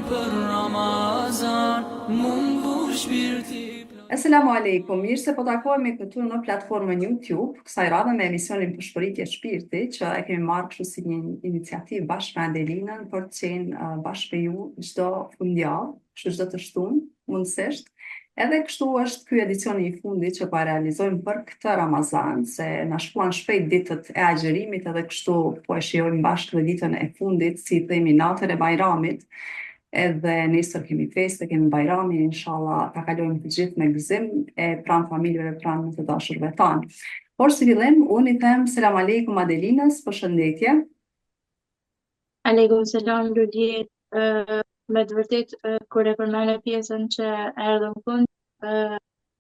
për Ramazan, mungu shpirti. Asalamu alaikum, mirë se po takohemi këtu në platformën YouTube, kësaj radhe me emisionin për shpëritje shpirti, që e kemi marrë kështu si një iniciativë bashkë me Adelinën për të qenë bashkë me ju çdo fundjavë, kështu çdo të shtunë, mundësisht. Edhe kështu është ky edicioni i fundit që po e realizojmë për këtë Ramazan, se na shkuan shpejt ditët e agjerimit edhe kështu po e shijojmë bashkë dhe ditën e fundit, si themi natën e Bajramit. Edhe nesër kemi festë, kemi Bajramin, inshallah ta kalojmë të gjithë me gëzim e pranë familjeve, pranë të dashurve tanë. Por si fillim, unë i them selam aleikum Adelinës, përshëndetje. Aleikum selam Lulje, me të vërtet kur e përmend pjesën që erdhëm fund,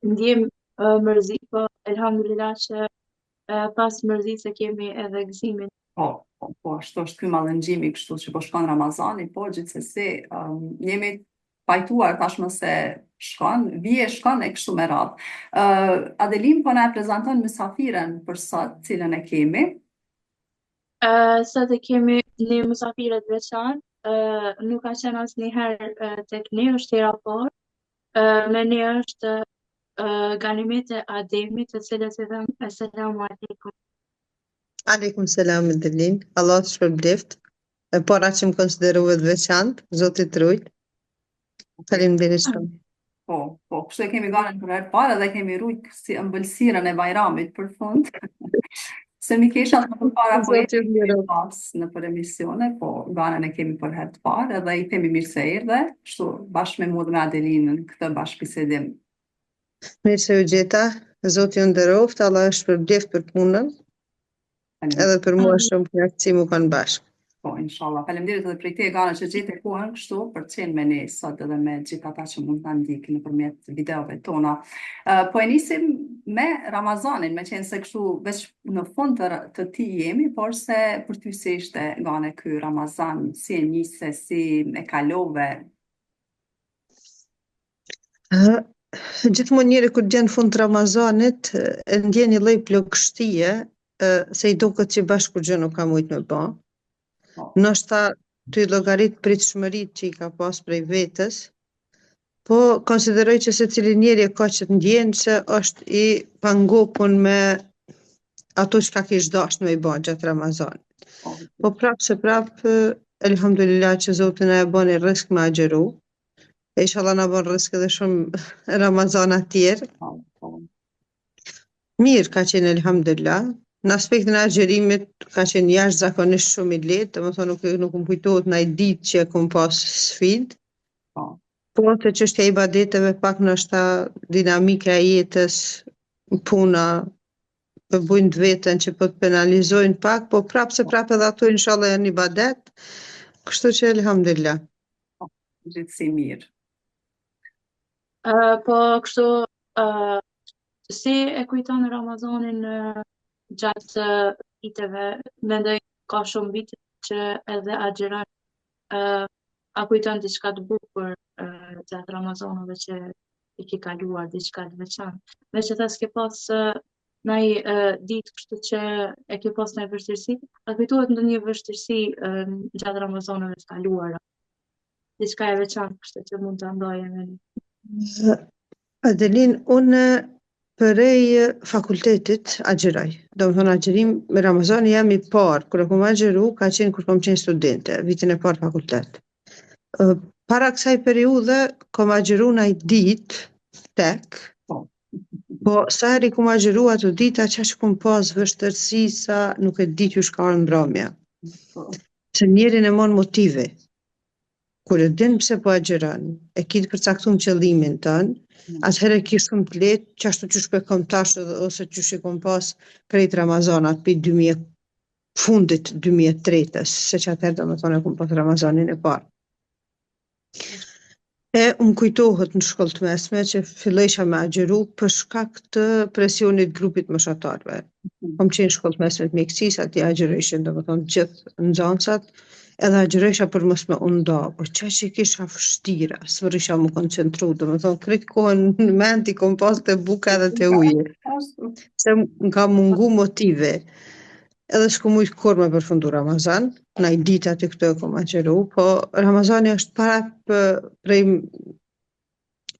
ndjem mërzi, po elhamdulillah që pas mërzisë kemi edhe gëzimin. Po, ashtu është ky mallëngjimi kështu që po shkon Ramazani, po gjithsesi jemi pajtuar tashmë se shkon e kështu me radhë. Adelin po na e prezanton mysafiren për sot, cilën e kemi. Sot e kemi një mysafire të veçantë, nuk ka qenë asnjëherë tek ne, është hera parë. Me ne është Ganimete Ademit, të cilës i them asalamu alaikum. Aleikum selam Adelin, Allah të shpërbleft. E para që më konsiderove të veçantë, Zoti të rujt. Faleminderit shumë. Po, kështu e kemi ganën për herë të parë dhe kemi rujt si ëmbëlsirën e Bajramit për fund. Se mi kesha të përpara po e pas në për emisione, po ganën e kemi për herë të parë edhe i themi mirë se erdhe, kështu bashkë me mua dhe me Adelinën këtë bashkëbisedim. Mirë se u gjeta, Zoti ju nderoft, Allah është shpërbleft për punën, edhe për mua shumë kënaqësi mu kanë bashkë. Po, inshallah. Faleminderit edhe prej te Gana që gjete kohën kështu për të qenë me ne sot edhe me gjithë ata që mund të na ndjekin nëpërmjet videove tona. Po e nisim me Ramazanin, me qenë se kështu veç në fund të tij jemi, por se për ty si ishte Gane ky Ramazan, si e nise, si e kalove? Gjithmonë njëri kur gjen fund të Ramazanit, e ndjen një lloj plagështie, se i duket që bashkë gjë nuk ka mujt me bë. Ndoshta ty llogarit pritshmëritë që i ka pas prej vetës, po konsideroj që secili njeri ka që të ndjenë që është i pangopur me ato që ka kish dashur me i bë gjatë Ramazanit. Po prapë, elhamdulillah që Zoti na e bën rrezik me agjeru. E inshallah na bën rrezik edhe shumë Ramazana të tjerë. Mirë ka qenë elhamdulillah. Në aspektin e agjerimit ka qenë jashtëzakonisht shumë i lehtë, domethënë nuk më kujtohet ndaj ditë që kam pas sfidë. Po te çështja e ibadeteve pak ndoshta dinamika e jetës, puna të bujnë të veten që po të penalizojnë pak, po prapë edhe ato inshallah janë ibadet. Kështu që elhamdulillah. Gjithsesi mirë. Po kështu si e kujton Ramazanin gjatë viteve, mendoj ka shumë vite që edhe agjeron, a kujton diçka të bukur gjatë Ramazanove që i ke kaluar diçka të veçantë. Me që ta s'ke pas ndonjë ditë kështu që e ke pas ndonjë vështirësi, a kujtohet ndonjë vështirësi gjatë Ramazanove të kaluara? Diçka e veçantë kështu që mund ta ndaje me ne. Adelin, unë përej fakultetit agjeroj. Domethënë agjerim me Ramazani jam i parë, kur e kam agjeru, ka qenë kur kam qenë studente, vitin e parë fakultet. Para kësaj periudhe, kam agjeru naj ditë tek, po sa heri kam agjeru ato dita që kam pas vështërsi sa nuk e di që shka në mbrëmja. Se njerin e mon motive. Kur e din pse po agjeron, e ki të përcaktuar qëllimin tën, atëherë ki shumë të lehtë, qashtu që shpekon tash ose që shikon pas krejt Ramazanat për fundit 2003-ës, se që atëherë do me thonë e kom pas Ramazanin e parë. E më kujtohet në shkollë të mesme që fillojsha me agjeru për shkak të presionit grupit moshatarëve. Kom qenë në shkollë të mesme të mjekësisë, aty agjerojshin do me thonë gjithë nxënësat, edhe agjerojsha për mos me unda, po që kisha vështira, s'mërisha më koncentru, do me thonë, krejt kohën në menti kom pas të buka edhe të uje, se më ka mungu motive. edhe s'ku mujt kur me përfundu Ramazan, na i ditë aty këto e kom agjeru, po Ramazani është para prej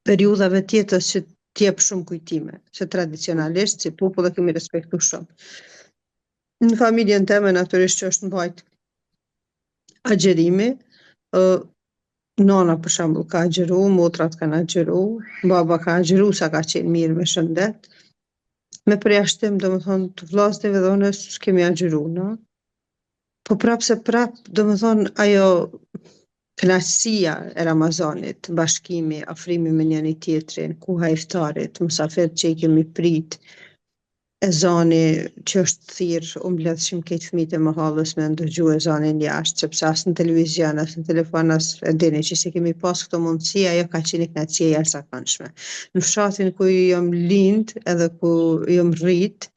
periudhave tjetës që t'jep shumë kujtime, se tradicionalisht si popull e kemi respektu shumë. Në familjen teme natyrisht që është mbajt agjerimi, nona për shembull ka agjeru, motrat kanë agjeru, baba ka agjeru sa ka qenë mirë me shëndet. Me përjashtim, domethënë, të vllaznive dhe unë s'kemi agjeru, no? Po domethënë, ajo kënaqësia e Ramazanit, bashkimi, afrimi me njëri tjetrin, koha e iftarit, mysafirët që i kemi prit, ezani që është thirr, u mbledhshim këtë fëmijët e mahallës me ndëgju ezanin jashtë, sepse as në televizion, as në telefon, as e dini që se kemi pas këto mundësi, ajo ka qenë kënaqësi e jashtëzakonshme. Në fshatin ku jam lind edhe ku jam rrit,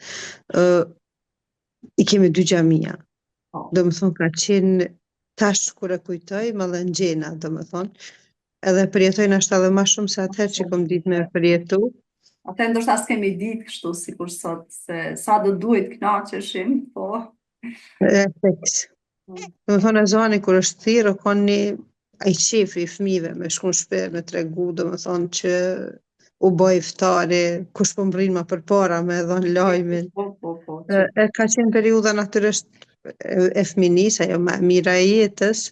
i kemi 2 xhamia. Domethënë ka qenë tash kur e kujtoj, më dhe ngjena, domethënë, edhe përjetoj nashta edhe më shumë se atëherë që kom ditë me përjetu. Atë ndoshta s'kemi ditë kështu sikur sot, se sa do duhet kënaqeshim, po. Fiks. Domethënë ezani kur është thirrë, ka një ai qefi i fëmijëve me shku në shtëpi me tregu, domethënë që u bë iftari, kush po mbrin më përpara me dhën lajmin. Po. Ka qenë periudha natyrisht e fëminisë, ajo më e mira e jetës.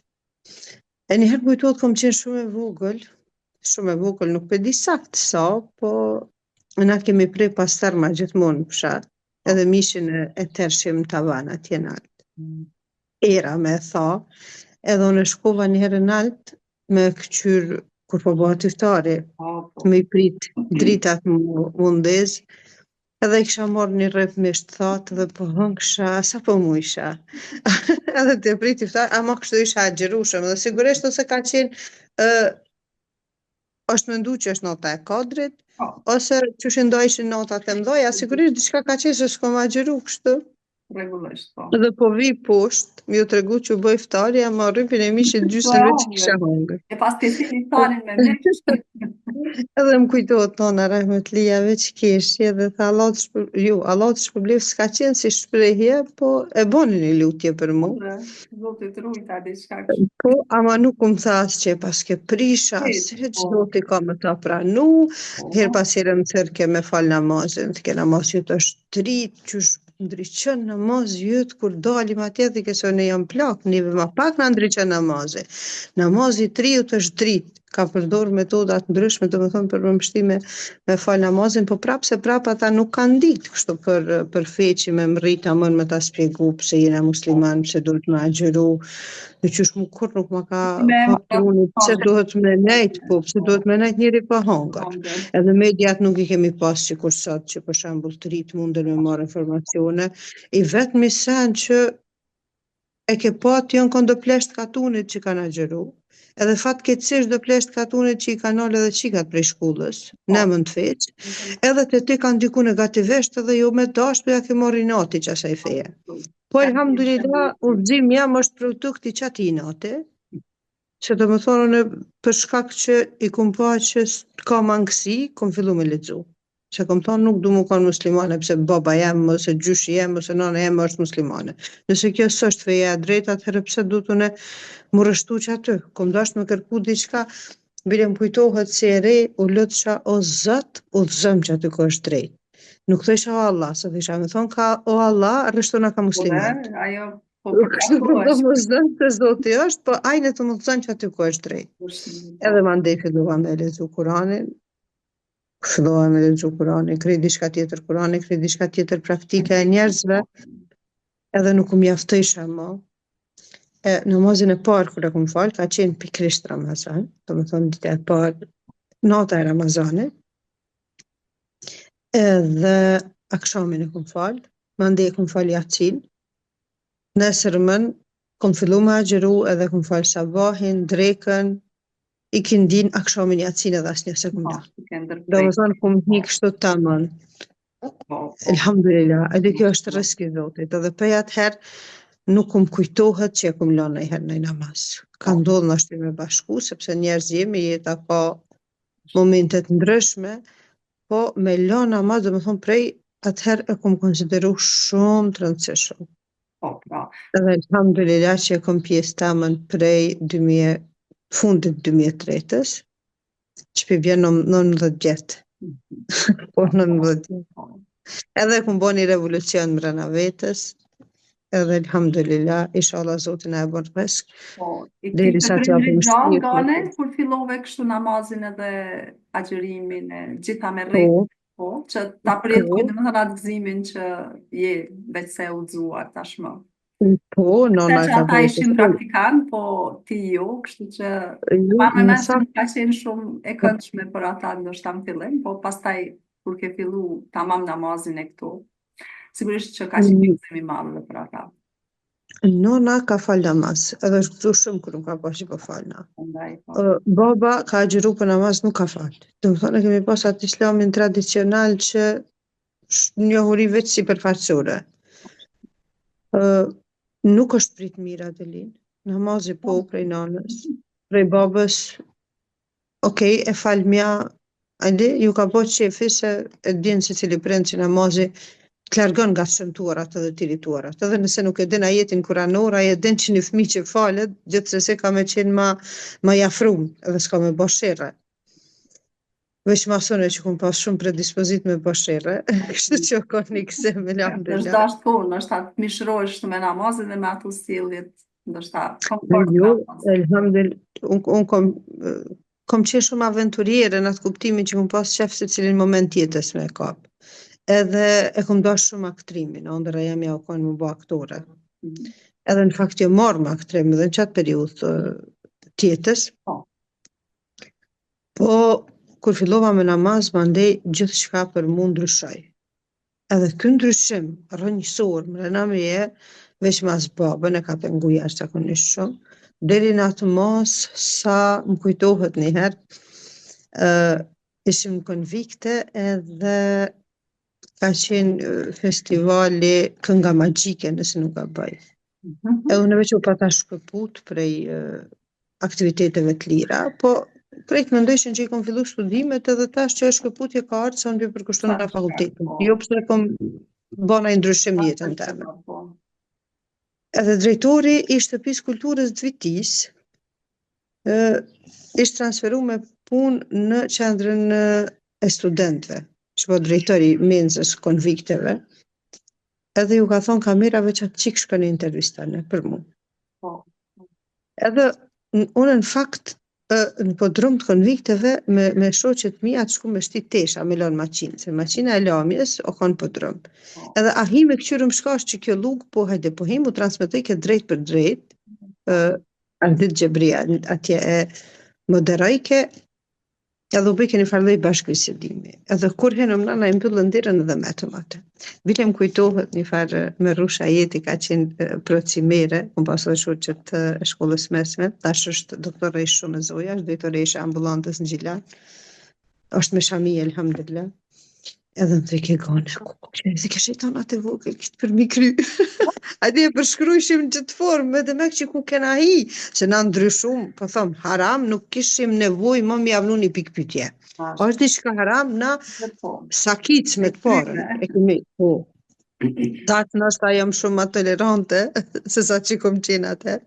E njëherë kujtohet kom qenë shumë e vogël, nuk e di saktë sa, po na kemi prej pas terma gjithmonë në fshat, edhe mishin e tershim në tavan atje nalt. Era me tha, edhe unë shkova një herë nalt me këqyr kur po bëhet iftari, me i prit dritat mundez, edhe i kisha marrë një rrep misht thatë dhe po hënksha, sa po mujsha. Edhe të prit iftari, ama kështu isha agjerushëm, dhe sigurisht ose ka qenë është mendu që është nota e kadrit, ose që shëndojshin notat e mdoja, sigurisht diçka ka qenë se s'kom agjeru kështu. Rregullisht, po. Edhe po vi poshtë, mi u tregu që u bë iftari, ama rrypin e mishit gjysën që kisha hongër. E pas të si iftarin me mish. Edhe më kujtohet nona rahmetlia veç keshi, edhe tha Allah të shpërblev s'ka qenë si shprehje, po e boni një lutje për mu. Zotit rujta diçka kështu. Po, ama nuk më tha asgjë, paske prisha, se që Zoti ka me ta pranu, her pas herë më thërke me fal namazin, të ke namaz jëtë është trit, qysh ndryqën namaz jëtë, kur dalim atje dhe këso ne jam plak, neve ma pak në ndryqën namazi. Namazi triut është drit, ka përdor metodat ndryshme, do me thonë për mëmështime me fal namazin, po prapë ata nuk kanë ditë kështu për feqi me mrita mën me ta spjegu pëse jena musliman, pëse duhet me agjeru, në qysh mu kur nuk ma ka truni, pëse duhet me nejt, po pëse duhet me nejt njëri pa hangar. Edhe mediat nuk i kemi pas që kur sot, që për shembull të rritë mundën me marrë informacione, i vetëmi sen që e ke pat janë kanë do plesht katunit që kanë agjeru, edhe fatkeqësisht do plesht katunit që i kanë nalë edhe qikat prej shkullës, ne më në feq, edhe të ti kanë diku negativisht edhe jo me dash për ja ke marrë inati që asaj feje. Po elhamdulillah, udhëzim jam është produkt i qati inati, që do më thonë në për shkak që i kum pa që ka mangësi, kum fillu me lexu. Që kom thonë nuk du mu kanë muslimane, pëse baba jem, ose gjyshi jem, ose nana jem është muslimane. Nëse kjo s'është feja e drejta, atëherë pse du të ne më rështu që aty. Kom dasht me kërku diçka, bile më kujtohet si e re, u lutësha o Zot, udhëzëm që aty ko është drejt. Nuk thësha o Allah, se thësha me thonë ka o Allah, rështona ka musliman. Ajo, Kështu do më zënë të Zoti është, po ajne të më thënë që aty ko është drejt. Edhe ma ndej filluva me lexu Kuranin, filluva me lexu Kuranin, krij diçka tjetër Kuranin, krij diçka tjetër praktike e njerëzve, edhe nuk u mjaftësha më. Namazin e parë kur e kum fal, ka qenë pikrisht Ramazan, do më thonë dita e parë, nata e Ramazanit, edhe akshamin e kum fal, mandej e kum fal Yatsin, nesërmën, kum fillu me agjeru edhe kum fal sabahin, drekën, i kindin akshamin Yatsin edhe asnjë se kum dalë. Do më thonë kum hi kështu tamam. Elhamdulillah, edhe kjo është rrezik i Zotit, edhe për atëherë nuk kum kujtohet që e kum lënë ndonjëherë në namaz. Ka ndodhur nashti me bashku, sepse njerëz jemi, jeta ka momente të ndryshme, po me lënë namaz, do më thonë prej atëherë e kum konsideru shumë të rëndësishëm. Po, pra. Edhe alhamdulillah që e kom pjesë tamën prej fundit 2003-ës, që për vjen 19 vjetë. Po 19 vjetë. Po. Edhe kom bo një revolucion mbrana vetës, edhe alhamdulillah, inshallah Zotin e bën rrezik. Po, i Deri kishte sa t'japim prindrit gjallë shpirtin. gane, kur fillove kështu namazin edhe agjërimin e gjitha me Po, rregull, po, që ta prit po, domethënë atë gëzimin që je veç se u udhëzuar tashmë. po, Se nona që ka ata bërë ishin të praktikant, po ti jo, kështu që Jo, pa me në mend se fakt, nuk ka qenë shumë e këndshme për ata ndoshta në fillim, po pastaj kur ke fillu tamam namazin e këtu, sigurisht që ka qenë një gëzim i madh edhe për ata. nona ka fal namaz, edhe është gëzu shumë kur nuk ka pas që po falna. Prandaj, po. Baba ka agjëru për namaz, nuk ka fal. Do të thonë kemi pas atë islamin tradicional që njohuri veç sipërfaqësore. Nuk është prit mirë Adelin. Namazi po prej nanës, prej babës, okej, e fal mja, ande ju ka po qefi se e din se cili prind që namazi të largon nga të shëmtuarat edhe të irrituarat. Edhe nëse nuk e din ajetin kuranor, ai e din që një fëmijë që falet, gjithsesi ka me qenë ma i afrum, edhe s'ka me bë sherre. Veç masone që kum pas shumë predispozit me bë sherre, kështu që ka një gëzim, Është alhamdulillah. dashtë po, ndoshta të mishrohesh me namazin dhe me ato sjelljet, ndoshta komfort Jo, namaz. alhamdulillah, unë kom qenë shumë aventuriere në atë kuptimin që kum pas qef se cilin moment jetës me e kap. Edhe e kom dash shumë aktrimin, ndërsa jam ja u konë më bë aktore. Edhe në fakt jo marrë më aktrim edhe në qatë periudhë të jetës. Po, kur fillova me namaz, mandej gjithë shka për mu ndryshoj. Edhe ky ndryshim rrënjësor mrena meje, veç mas babën e ka pengu jashtëzakonisht shumë, deri në atë mos sa më kujtohet njëherë, ishim konvikte edhe ka qenë festivali Kënga Magjike, nëse nuk gaboj. E unë veç u pata shkëput prej aktiviteteve të lira, po krejt mendojshin që i kom fillu studimet edhe tash që është shkëputje ka ardhur se unë dy përkushton nga fakultetin. Jo pse kom bëna i ndryshim në jetën time. Edhe drejtori i shtëpisë kulturës të Vitis ishte transferu me punë në qendrën e studentëve, që po drejtori menzës konvikteve, edhe ju ka thonë kamerave që atë qikë shkën e intervistane për mu. Edhe unë në fakt në podrum të konvikteve me shoqet mia të shku me shtit tesha me lon maqinë, se maqina e lamjes o kon podrum. Edhe ahi me këqyrëm shkash që kjo lugë, po hajde, po hi mu transmetoj ke drejt për drejt, Ardit Gjebria, atje e moderojke, edhe u bëjke një farloj bashkëbisedimi. Edhe kur henëm nana i mbyllën dirën edhe metëm atë. Vilem kujtohet një farë me rusha jeti ka qenë procimere, kom pas dhe shoqet e shkollës mesme, tash është doktore ishë shumë e zoja, është drejtore ishë ambulantës në Gjilan, është me shami, elhamdulillah. Edhe në të ke gane, si ke shejton atë vogël, këtë për mi kry. Adi e përshkrujshim në gjithë formë, edhe me që ku kena hi, se na ndryshum, po thom, haram, nuk kishim nevoj më mi avnu një pikpytje. është diçka haram, na sakic me të parën, e kemi, po. Tatë nështë jam shumë më tolerante, se sa që kom qenë atë.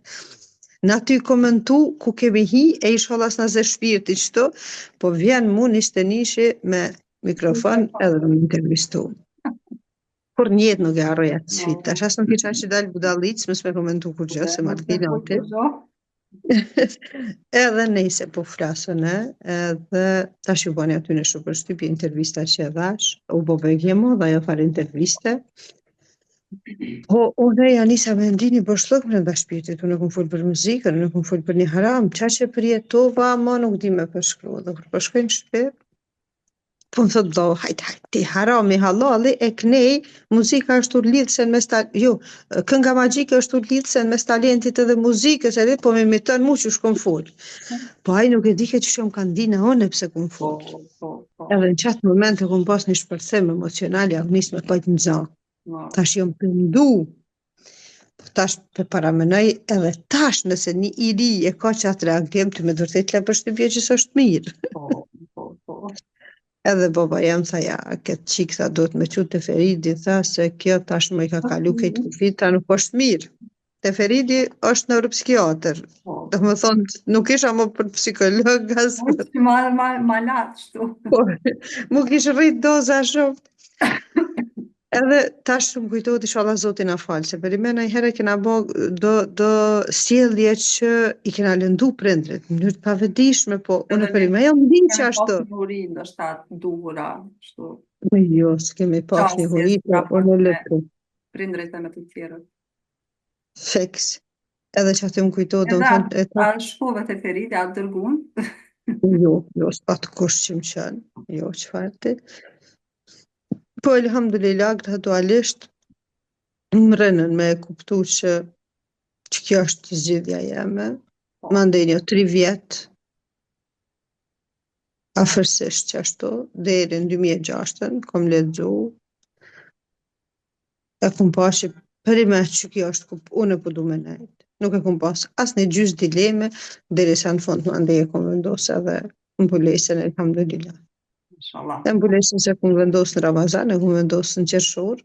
Në aty komentu, ku kemi hi, e isha las në zë shpirti qëto, po vjen mu nishtë nishi me mikrofon edhe në intervistu. Kur njetë nuk e arroj atë sfit. Tash as nuk isha që dalë budalic, mës me komentu kur gjë, se martina aty. Edhe nejse po flasën edhe tash ju bani aty në shumë përshtypje intervista që e dhash, u bo vegje mo dhe jo farë interviste. Po, unë ja nisa me ndini bëshlok më nda shpirtit, unë nuk më full për muzikën, nuk më full për një haram, qa që përjetova, ma nuk di me përshkru, dhe kur përshkojnë shpe, po më thot do, hajt, ti harami halali e knej, muzika është urlidhsen mes kënga magjike është urlidhsen mes talentit edhe muzikës, edhe po me imiton mu që shkom full. Po aj nuk e dike që shumë kanë dina one pse kom full. Edhe në qatë moment e kom pas një shpërthem emocionali, a nis me pajt në za. Tash jom pëndu. Tash për paramenoj edhe tash nëse një iri e ka që atë reagim të me dërtejt le për shtypje që së është mirë. Edhe baba jam tha ja, këtë qik tha duhet me qu të Feridi, tha se kjo tashmë i ka kalu këtë kufit, ta nuk është mirë. Te Feridi është neuropsikiatër. Po. Do më thonë, nuk isha më për psikolog, as për... Është ma latë, shtu. Po, mu kishë rrit doza shumë. Edhe tash më kujtohet inshallah Zoti na fal, se për me herë kena bë do sjellje që i kena lëndu prindrit në mënyrë të pavetdijshme, po unë për me jam di që ashtu. Kemi pas një uri ndoshta të duhura, shtu. Jo, s'kemi pas një huri, po unë lëpru. Prindrit e me të tjerët. Feks. Edhe që aty më kujtohet, do më thonë... A shkove të Feridi, a dërgun? Jo, s'pat kush që më qënë. Jo, çfarë ti? Po, elhamdulillah, gradualisht, më rënën me kuptu që kjo është zgjidhja jeme. Mandej një 3 vjet, afërsisht që ashtu, deri në 2006, kom lexu, e kom pas që perimet që kjo është unë po du me nejt. Nuk e kom pas as një gjys dileme, derisa në fund mandej e kom vendosë edhe mbulesën, elhamdulillah. Inshallah. E mbulesën se kom vendosë në Ramazan, e kom vendosë në qershor,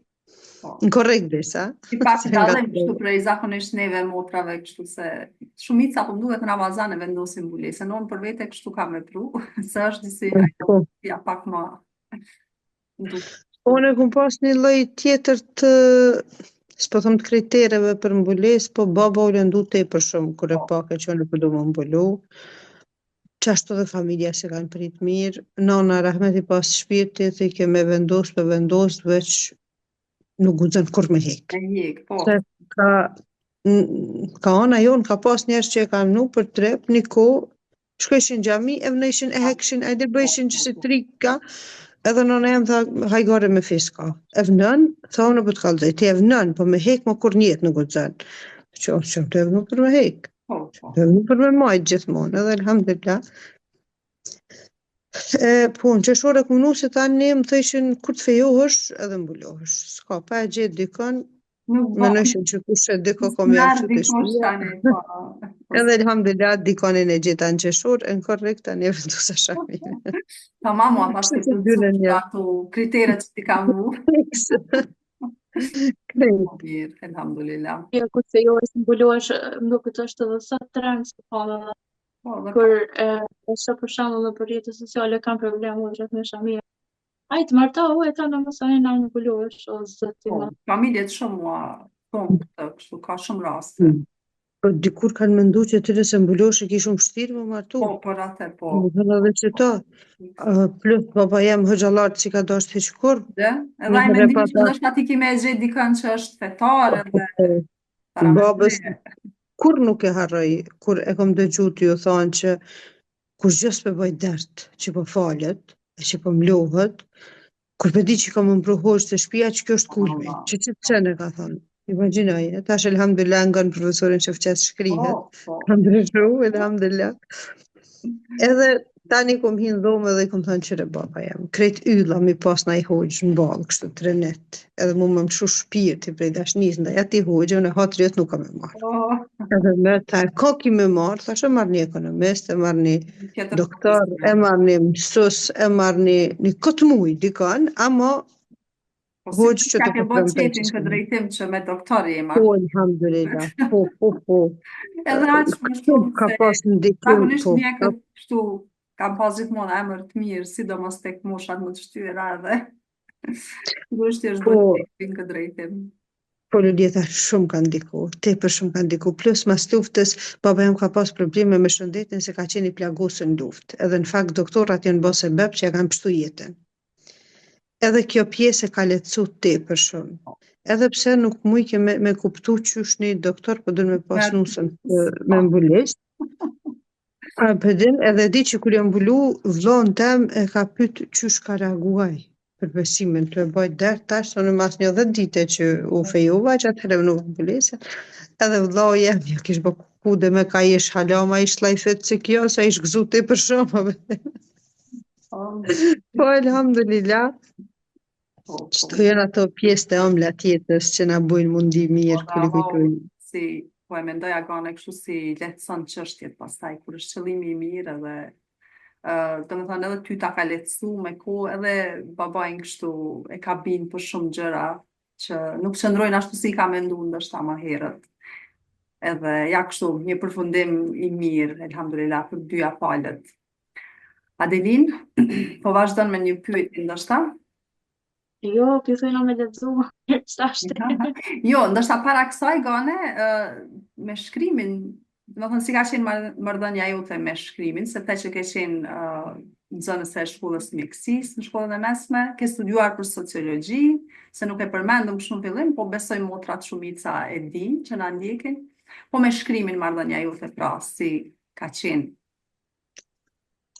në korrekt disa. I pak dallim kështu prej zakonisht neve motrave, kështu se shumica po duhet në Ramazan e vendosin mbulesën. Unë për vete kështu kam vepru, se është disi ja pak më Unë e kom pas një lloj tjetër të s'po them të kritereve për mbulesë, po baba u lëndu tepër shumë kur e pa që unë po do më mbulu. Qashtu dhe familja se kanë prit mirë. Nana rahmeti pas shpirtit i ke me vendos, veç nuk guxon kur me hek. Se ka ana jonë, ka pas njerëz që e kanë nu për trep, një kohë, shkojshin xhami, e vënëshin e hekshin, e bëjshin që si trika, edhe nëna jam tha, hajgare me fiska. E vënën, tha unë për të kallëzaj, ti e vënën, po me hek më kur njetë nuk guxon. Që të e vënu për me hek. Të e vënu për me majtë gjithmonë, edhe elhamdulillah. Po, në qeshore këmënu se tani më thëshin kur të fejohësh edhe mbulohësh. S'ka, pa e gjithë dikon, më nëshin që kushe diko kom jafë që të shtuja. Edhe elhamdulillah dikonin e gjitha në qeshor, e në korrekt tani e vendu se shakmime. Pa mamu, a pashtë të të ato kriteret që ti kam vu. Mirë, elhamdulillah. Jo, kur se jo është mbulohesh, më duket është edhe sa trend së pala. Kur është për shembull në për rrjetet sociale kanë probleme gjatë me shamia. Ai të martohu e ta në mos ai na mbulohesh o zoti. Familjet shumë thonë këtë, kështu ka shumë raste. Po dikur kanë mendu që të nëse mbulohesh e kish vështirë më martu. Po, për atë, po. Edhe që ta, plus baba jam hëxhallar që ka dashur hiç kur. Edhe ai mendim që ndoshta ti kime e gjetë dikën që është fetar edhe babës kur nuk e harroj, kur e kom dëgju të ju thonë që kur gjë s'pe bëj dert, që po falet, e që po mlohet, kur pe di që ka më mbruhosh të shtëpia që kjo është kulmi, që çfarë ka thonë. Imagjinoj, tash elhamdulillah nga në profesorin që fqet shkrihet, ka ndryshu, elhamdulillah. Edhe tani kom hinë dhomë dhe kom thënë qëre baba jam. Krejt ylla mi pas na i hoqë në balë, kështu të renet. Edhe mu më mshu shpirti prej dashnis, ndaj ati hoqë, unë e hatër jetë nuk ka me marë. Edhe me ta ka ki me marë, thashe marë një ekonomist, e marë një doktor, e marë një mësus, e marë një këtë mujë dikon, ama hoqë që të përpëm të qetin këtë drejtim që me doktor jema. Po, alhamdulillah, po. Edhe aqë më shumë ka pas në dikim, zakonisht mjekët kështu kam pas gjithmonë emër të mirë, sidomos tek moshat më të shtyra edhe vështirë do të tekin këtë drejtim. Po Lulita shumë kanë ndiku, tepër shumë kanë ndiku. Plus mas luftës, baba jam ka pas probleme me shëndetin se ka qenë i plagosur në luftë. Edhe në fakt doktorat janë bërë sebeb që ja kanë pështu jetën. Edhe kjo pjesë e ka lehtësu tepër shumë. Edhe pse nuk mujke me kuptu qysh një doktor po dërë me pas nusën me mbulesë. Edhe di që kur jam mbulu, vllon tem e ka pyet qysh ka reaguaj për besimin të e bëjt der tash, në mas një 10 dite që u fejova, që atëherë në mbulesën. Edhe vllau jem, ja kish bë kude me ka ish halama, ish lajfet që kjo, sa ish gëzu te për shumë. Po, elhamdulillah. Qëto jenë ato pjesë të ëmbla tjetës që na bujnë mundi mirë, kërë kujtojnë. Si, po e mendoja gane kështu si lehtëson çështjet pastaj, kur është qëllimi i mirë edhe Do me thënë edhe ty ta ka lehtësu me kohë, edhe babajnë kështu e ka binë për shumë gjëra që nuk qëndrojnë ashtu si ka mendu ndoshta më herët. Edhe ja kështu një përfundim i mirë, elhamdulillah, për dyja palët. Adelin, po vazhdon me një pyetje ndoshta? Jo, pyetja me lexu. Ç'është? Jo, ndoshta para kësaj gane me shkrimin, do thënë si ka qenë marrëdhënia jote me shkrimin, se te që ke qenë në zonës e shkollës mjekësisë, në shkollën e mesme, ke studiuar për sociologji, se nuk e përmendëm shumë fillim, po besoj motrat shumica e din që na ndjekin. Po me shkrimin marrëdhënia jote pra, si ka qenë?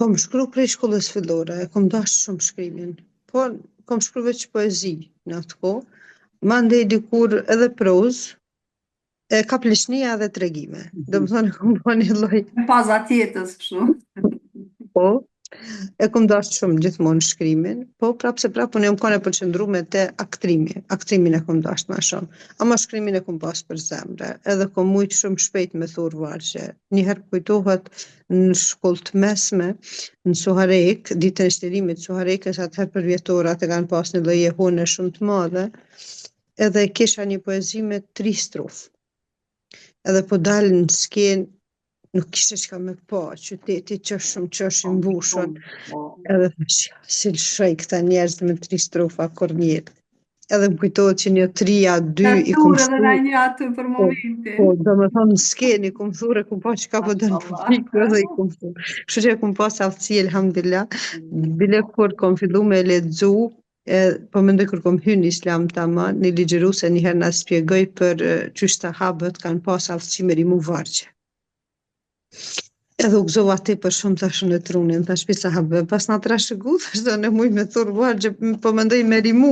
Kom shkru prej shkollës fillore, e kom dashur shumë shkrimin. Po, kom shkru veç poezi në atë kohë. Mandej dikur edhe prozë, e ka plishnia dhe tregime. Do më thonë, kom po një lloj. Paza tjetës kështu. Po, e kom dashur shumë gjithmonë shkrimin, po prapë se prapë unë jam kanë e përqendruar te aktrimi. Aktrimin e kom dashur më shumë. Ama shkrimin e kom pas për zemre. Edhe kom mujt shumë shpejt me thurr vargje. Njëherë kujtohet në shkollë të mesme, në Suharek, ditën e shtërimit të Suharekës, atëherë për vjetorat e kanë pas një lloj jehone shumë të madhe, edhe kisha një poezi me 3 strofë. Edhe po dalë në skenë, nuk kishte çka me pa, qyteti qësh i mbushur, edhe si lëshoj këta njerëz me 3 strofa kur njët. Edhe më kujtohet që një 3-2 i kom edhe nga një aty për momentin. Po, do me thonë në skenë i kom thurë, e kom pa që ka po dënë publiku edhe i kom thurë. Kështu që e kom pas aftësi, elhamdulillah, bile kur kom fillu me lexu, po mendoj kur kom hyrë në islam tamam, një ligjëruese një herë na shpjegoi për çysh sahabët kanë pas aftësi me rimu vargje. Edhe u gëzova ti për shumë tashun e trunin, thash pi sahabë, pas na trashëgu, thash do në muj me thurr vargje, po mendoj me rimu,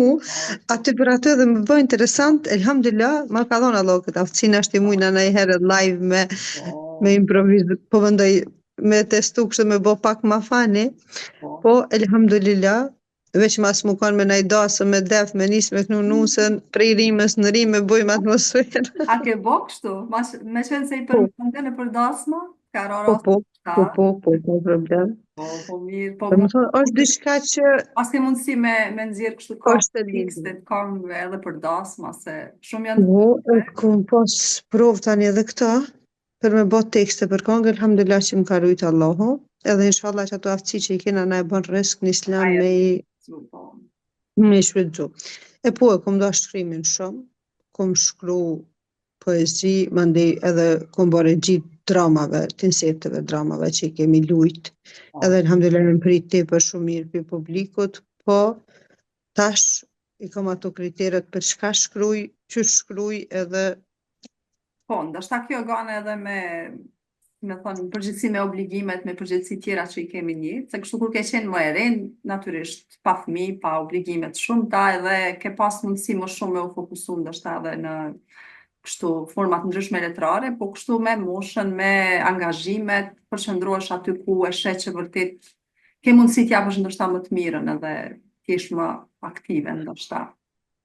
aty për atë dhe më bë interesant, elhamdulillah, ma ka dhënë Allah këtë aftësinë, është i mujna në herë live me improviz, po mendoj me testu kështu me bë pak ma fani, po elhamdulillah, veç mas mu kanë me najdasë, me def, me nis, me kënu nusën, prej rimës në rime, bojmë atmosferë. A ke bo kështu? Me qenë se i përmëndë në për dasma? Ka rara Po, problem. Po mirë, po Më thonë, është diçka që... Pas ke mundësi me nxjerr kështu tekstet, këngëve edhe për dasma, se shumë janë... Po, e kom pas provë tani edhe këta, për me bot tekste për këngë, alhamdulillah që më ka rujtë Allahu, edhe inshallah që ato aftësi që i kena na e bën risk në islam me i shfrytzu. E po, e kom da shkrimin shumë, kom shkru poezi, mandej edhe kom bërë gjitë dramave, të inserteve dramave që i kemi lujt, edhe alhamdulillah në prit te për shumë mirë për publikut, po tash i kam ato kriteret për çka shkruj, që shkruj edhe... Po, ndashta kjo gane edhe me thonë, përgjithësi me obligimet, me përgjithësi tjera që i kemi një, se kështu kur ke qenë më e rinë, natyrisht, pa fëmijë, pa obligimet shumëta, edhe ke pas mundësi më shumë me u fokusu ndashta edhe në kështu format ndryshme letrare, po kështu me moshën, me angazhimet, përqëndrohesh aty ku e sheh që vërtet ke mundësi t'japësh ndoshta më të mirën edhe t'jesh më aktive ndoshta.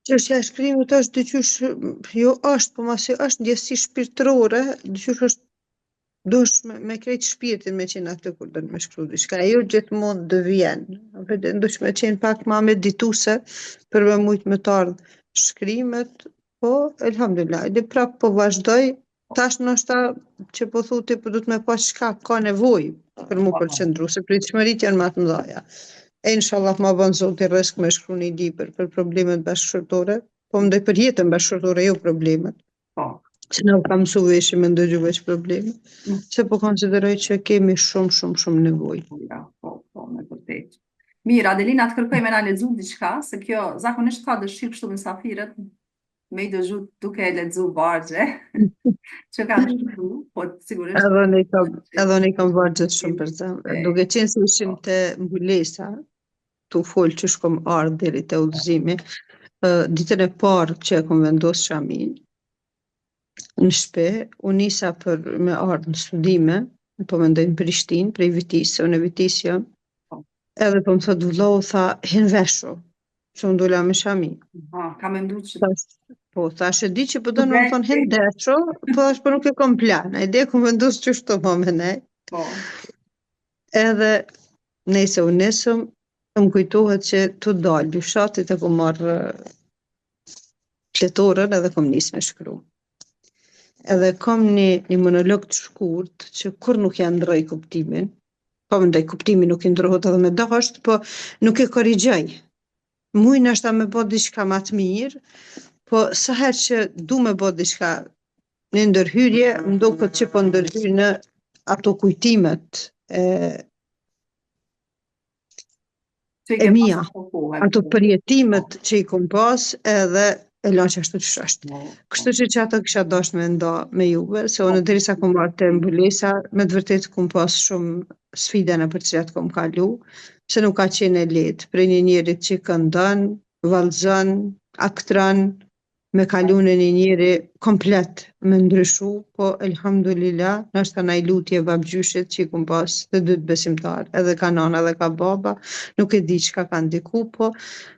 Çështja e shkrimit është dyqysh, jo është, po masi është ndjesi shpirtërore, dyqysh është dush me krejt shpirtin me qenë aty kur do të me shkru diçka, jo gjithmonë dë vjen, dush me qenë pak ma medituse për me mujt me të ardhë shkrimet, po, elhamdulillah, edhe prap po vazhdoj, tash ndoshta që po thuti po du të me pa çka ka nevojë për mu përqendru, se pritshmërit janë më të mëdha. E inshallah ma bën Zoti rrezik me shkru një libër për problemet bashkëshortore, po mendoj për jetën bashkëshortore, jo problemet. Po. Se nuk kam mësu veshë me ndëgju veç probleme, se po konsideroj që kemi shumë nevojë. Po, me vërtet. Mirë, Adelina, të kërkoj me na lexu diçka, se kjo zakonisht ka dëshirë kështu mysafirët, me i dëgju duke e lexu vargje, që kanë shkru, po sigurisht... Edhe ne kam vargjet shumë për zemër, duke qenë se ishim të mbulesa, tu fol që shkom ardhë deri te udhëzimi, ditën e parë që e kom vendosur shamin, në shpe, unë nisa për me ardhë në studime, po mendoj në Prishtinë, prej Vitisë, unë e Vitisë jam, edhe po më thot vëllau, tha, hin veshu, që unë dola me shami. Ka mendu që... Po, thash e di që po do në më thonë hin veshu, po thash po nuk e kom plan, e di e kom vendosur që shto më me nej. Po. Edhe Nese u nesëm, më kujtohet që të dalë bifshatit e ku marrë fletorën edhe kom nisë me shkru. Edhe kom një monolog të shkurt që kur nuk ja ndroj kuptimin, po më ndaj kuptimin nuk i ndrohet edhe me dasht, po nuk e korrigjoj. Mujnë është me bo diçka ma të mirë, po sa herë që du me bo diçka në ndërhyrje, ndo këtë që po ndërhyrë në ato kujtimet e mia, ato përjetimet që i kom pas edhe e la që ashtu që është. Kështu që ato kisha dash me nda me juve, se unë derisa kom marrë të mbulesa, me të vërtet kom pas shumë sfida në për cilat kom kalu, se nuk ka qenë e lehtë për një njerit që këndon, vallëzon, aktron, me kalu në një njeri komplet me ndryshu, po elhamdulillah, nështë na i lutje babgjyshit që i kum pas të dytë besimtar, edhe ka nana edhe ka baba, nuk e di çka ka ndiku, po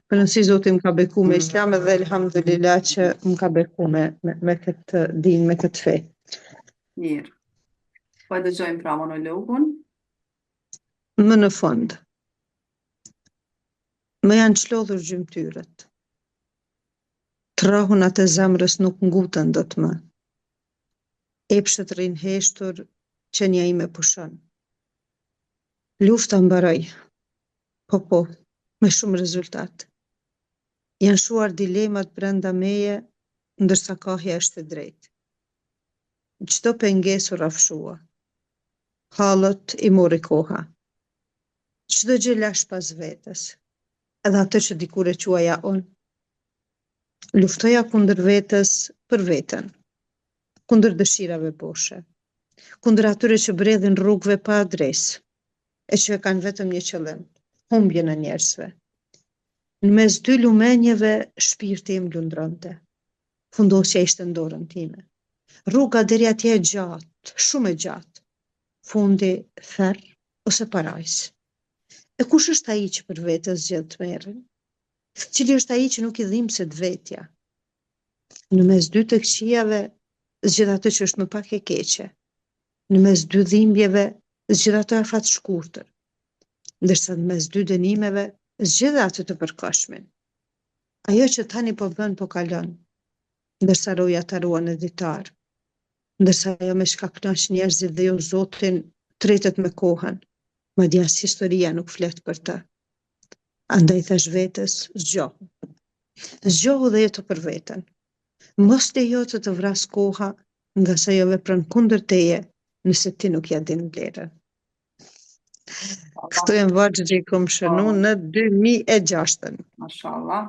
për nësi Zoti më ka beku me islam edhe elhamdulillah që më ka beku me këtë din, me këtë fe. Mirë. Po e dëgjojmë pra monologun. Më në fund, më janë çlodhur gjymtyrët. Trahunat e zemrës nuk ngutën dot më. Epshët rrin heshtur që nja ime pushon. Lufta mbaroi. Po, me shumë rezultat. Janë shuar dilemat brenda meje, ndërsa kahja është e drejtë. Çdo pengesë u rrafshua. Hallët i mori koha. Çdo gjë lash pas vetes. Edhe atë që dikur e quaja unë. Luftoja kundër vetes për veten, kundër dëshirave boshe, kundër atyre që bredhin rrugëve pa adresë, e që e kanë vetëm një qëllim, humbjen e njerëzve. Në mes dy lumenjeve shpirti im lundronte. Fundosja ishte në dorën time. Rruga deri atje e gjatë, shumë e gjatë. Fundi therr ose parajs. E kush është ai që për vetes zgjedh të merren? Cili është ai që nuk i dhimbset vetja? Në mes dy të këqijave, zgjedh atë që është më pak e keqe. Në mes dy dhimbjeve, zgjedh atë afat shkurtër. Ndërsa në mes dy dënimeve, zgjedh atë të përkohshmin. Ajo që tani po bën po kalon, ndërsa roja ta ruan e ditar. Ndërsa ajo me shkakton që njerëzit dhe jo Zotin tretet me kohën, madje as historia nuk flet për të. Andaj thash vetes, zgjohu. Zgjohu dhe jeto për veten. Mos lejo të vras koha, nga sa jo vepron kundër teje, nëse ti nuk ja din vlerën. Këto janë vargje që i kom shënu në 2006. Mashallah.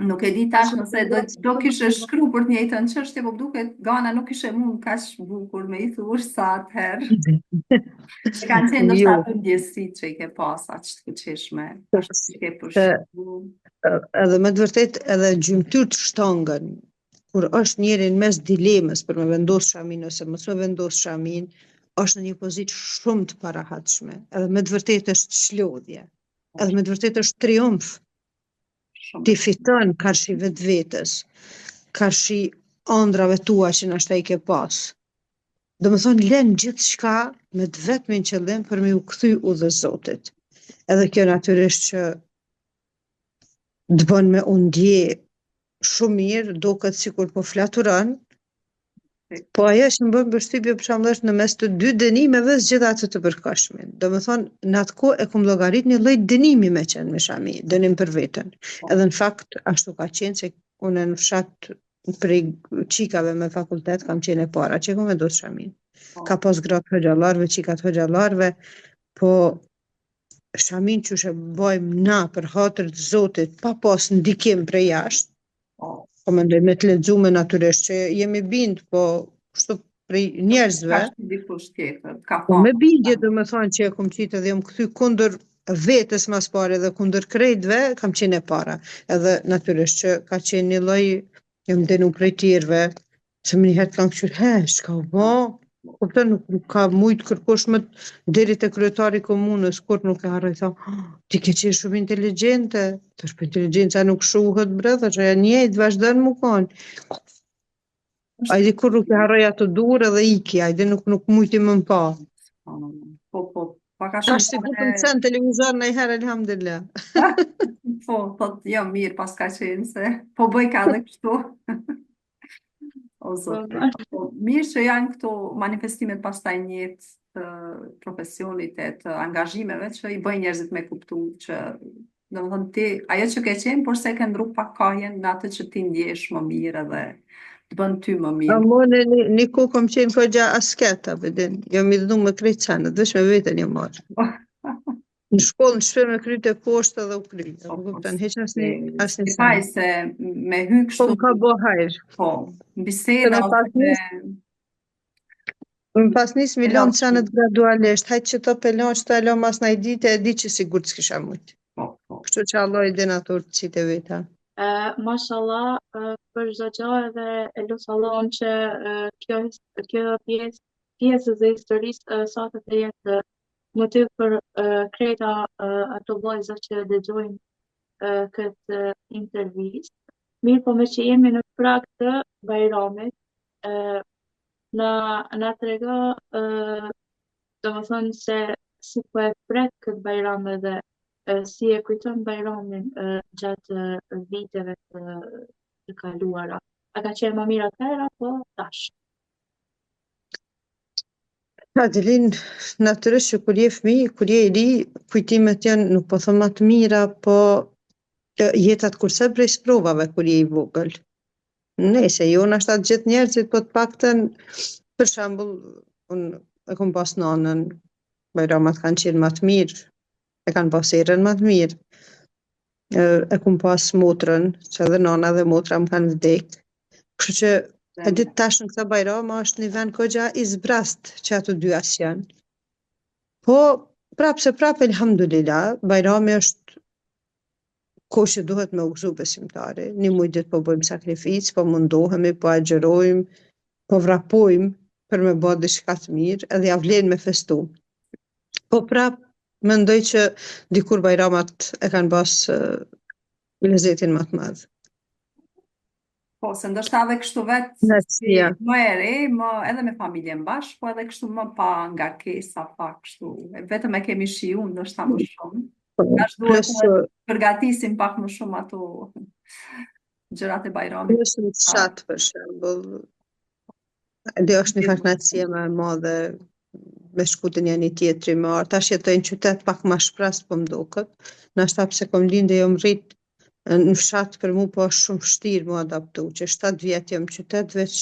Nuk e di tash nëse do kishe shkru për të njëjtën çështje, po duket Gana nuk kishe mund kaq bukur me i thush sa atëherë. E kanë qenë ndoshta ato ndjesitë që i ke pas aq të fuqishme. Që ke përshkruar. Edhe me të vërtet edhe gjymtyr të shtongën, kur është njeri në mes dilemës për me vendos shamin ose mos me vendos shamin, është në një pozitë shumë të parahatshme. Edhe me të vërtet është çlodhje. Edhe me të vërtet është triumf. Ti fiton karshi vetvetes, karshi ëndrave tua që nashta i ke pas. Do më thonë, len gjithçka me të vetmin qëllim për me u kthy udhës Zotit. Edhe kjo natyrisht që të bën me u ndje shumë mirë, do këtë sikur po flaturon, po ajo që më bën përshtypje për shembull është në mes të dy dënimeve zgjedh atë të përkohshmin. Do më thonë, në atë kohë e kum llogarit një lloj dënimi me qenë me shami, dënim për veten. Edhe në fakt ashtu ka qenë se unë në fshat prej çikave me fakultet kam qenë e para që kam vendos shamin. Ka pas gratë hoxhallarëve, çikat hoxhallarëve, po shamin që e bëjmë na për hatër të Zotit pa pas ndikim prej jashtë. Po mendoj me të lexuar natyrisht që jemi bind, po kështu prej njerëzve. Dikush tjetër. Ka Po me bindje do më thonë që e kom qitë edhe jam kthy kundër vetes mas pare dhe kundër krejtve, kam qenë e para. Edhe natyrisht që ka qenë një lloj, jam denu prej tjerëve, se më njëherë kanë këshur, shka u bo? Kupton, nuk ka mujt kërkosh më deri te kryetari i komunës, kur nuk e harroj, tha, ti ke qenë shumë inteligjente, tash po inteligjenca nuk shuhet brother, që janë njëjtë vazhdon më konë. Ajde kur nuk e harroj ato dur edhe iki, ajde nuk mujti më pa. Po, ka Ka shumë sigur të bane, më cen televizor në i herë, elhamdulillah. po, thot, jo mirë pas ka qenë se, po bëj ka dhe kështu. O zot, po, mirë që janë këto manifestimet pastaj njët të profesionit e të angazhimeve që i bëjnë njerëzit me kuptu që domethënë ti, ajo që ke qenë, por se ke ndru pak kahjen në atë që ti ndjesh më mirë edhe të bën ty më mirë. Amone, një ku kom qenë kogja asketa, bedin. Jo mi dhënu me krejt sanët, veç me vetën një marë. Në shkollë në shpe me kryt e poshtë edhe u kryt. Po, Më po, kuptan, heq asni se sanë. faj se me hy Po kështu, më ka bo hajrë. po, Se biseda me pas ose Më pas nis e milion lodhshme. sanët gradualisht, hajtë që të pelon që të alo mas në i dite, e di që sigur të s'kisha mujtë. po, po. Kështu që Allah i dhe natur të qitë e veta. Mashallah, për çdo gjë edhe e lut Allahun që kjo pjesë e historisë sa të jetë motiv për krejta ato vajza që dëgjojnë këtë intervistë. Mirë, po me që jemi në prag të Bajramit, na trego domethënë se si po e pret këtë Bajram edhe si e kujton Bajramin gjatë viteve të kaluara. A ka qenë më mirë atëherë apo tash? Adelin, natyrisht që kur je fëmi, kur je i ri, kujtimet janë nuk po thëmë atë mira, po jetat kurse prej sprovave kur je i vogël. Nese, jo në ashtat gjithë njerëzit, po të paktën, për shembull, unë e kom pas nanën, Bajramat kanë qenë më të mirë, e kanë pas erën më të mirë. E kom pas motrën, që edhe nana dhe motra më kanë vdek. Kështu që e ditë tash në këta Bajrama është një vend kogja i zbrast që ato dy as janë. Po, prapë se prapë, elhamdulillah, Bajrami është kohë që duhet me u gëzu besimtari. Një muj ditë po bëjmë sakrificë, po mundohemi, po agjerojmë, po vrapojmë për me bë diçka të mirë, edhe ja vlen me festu. Po prapë, mendoj që dikur Bajramat e kanë pas lezetin më të madh. Po, se ndoshta edhe kështu vetë si Natësia. më e re, më edhe me familjen bashkë, po edhe kështu më pa ngarkesa, pa kështu. Vetëm e kemi shiju, ndoshta më shumë. Tash duhet Plus, të përgatisim pak më shumë ato gjërat e Bajramit. plus në fshat, për shembull, dhe është një farknatësie më e madhe me shku të një tjetri më arë. Tash jetoj në qytet pak ma shprast po mdokët. Nashta pse kom lindë jom rrit në fshat për mu po është shumë vështirë mu adaptu, që 7 vjetë jom qytet veç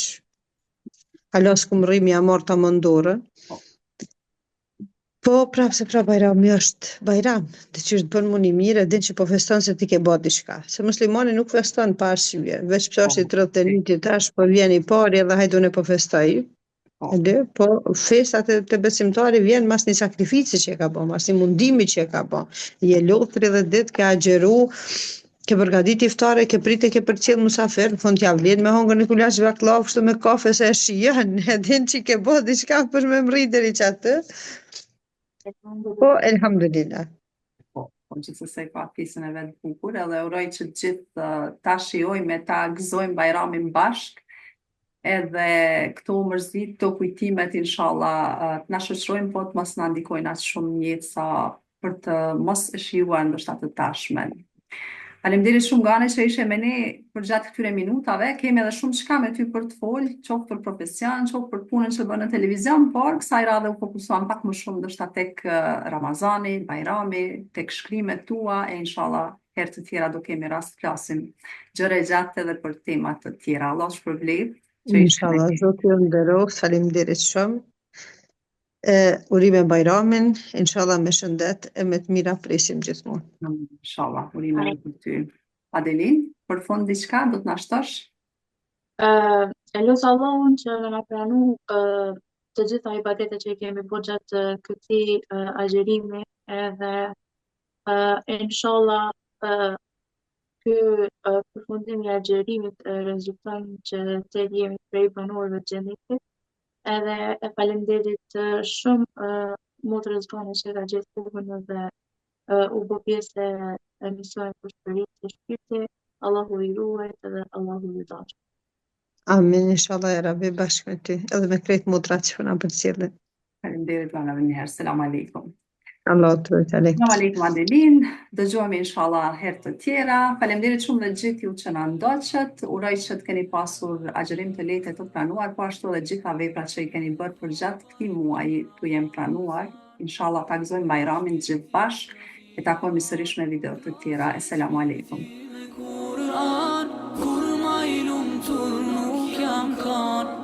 kalos kum rrimi a marr ta mëndore. Po prapë se pra Bajrami është Bajram, të që është bën mu një mirë, e din që po feston se ti ke bë diçka. Se muslimani nuk feston pa arsye, veç pse është i 31 tash po vjen i pari edhe hajdun e po festoj. Po festat të besimtari vjen mas një sakrifici që e ka bo, mas një mundimi që e ka bo. Je lot 30 ditë, ke agjeru, ke përgatit iftare, ke prite, ke përcjell musafir, në fund t'ja vlen me hongër një kulaç bakllavë kështu me kafe se e shijon, e din që ke bo diçka për me mri deri çatë. Po, elhamdulillah. Po, gjithsesi ka pjesën e vet bukur, edhe uroj që të gjithë ta shijojmë e ta gëzojmë Bajramin bashk, edhe këto mërzit, këto kujtimet, inshallah, të na shoqërojmë, po të mos na ndikojnë aq shumë në jetë sa për të mos e shijuar ndoshta të tashmen. Faleminderit shumë Gane që ishe me ne për gjatë këtyre minutave. Kemi edhe shumë çka me ty për të folë, qoftë për profesion, qoftë për punën që bën në televizion, por kësaj radhe u fokusuam pak më shumë ndoshta tek Ramazani, Bajrami, tek shkrimet tua e inshallah herë të tjera do kemi rast të flasim gjëra gjatë edhe për tema të tjera. Allah shpërblet. Inshallah, Zoti ju nderoft, faleminderit shumë. Urime Bajramin, inshallah me shëndet e me të mira presim gjithmonë. Inshallah, urime për ty. Adelin, për fund diçka do të na shtosh? E lut Allahun që na pranu të gjitha ibadetet që i kemi bërë gjatë këtij agjerimi edhe inshallah ky përfundim i agjerimit rezulton që të jemi prej banorëve të xhenetit. Edhe e faleminderit shumë motrës Gane që ka gjetë kohën edhe u bë pjesë e emisionit për shpëritë të shpirtit. Allahu i ruajt edhe Allahu i dashur. Amin, inshallah e Rabbi bashkë me ty, edhe me krejt motrat që na përcjellin. Faleminderit, Gane, edhe një herë. Selam aleikum. Allah të rrit Alekt. Selam aleikum Adelin, dëgjohemi inshallah herë të tjera. Faleminderit shumë dhe gjithë ju që na ndoqët. Uroj që të keni pasur agjerim të lehtë të planuar, po ashtu edhe gjitha veprat që i keni bërë për gjatë këtij muaji tu jem planuar. Inshallah ta gëzojmë Bajramin gjithë bashkë. E takojmë sërish me video të tjera. Esselamu aleikum. Kur'an, kur majlum tur nuk jam kan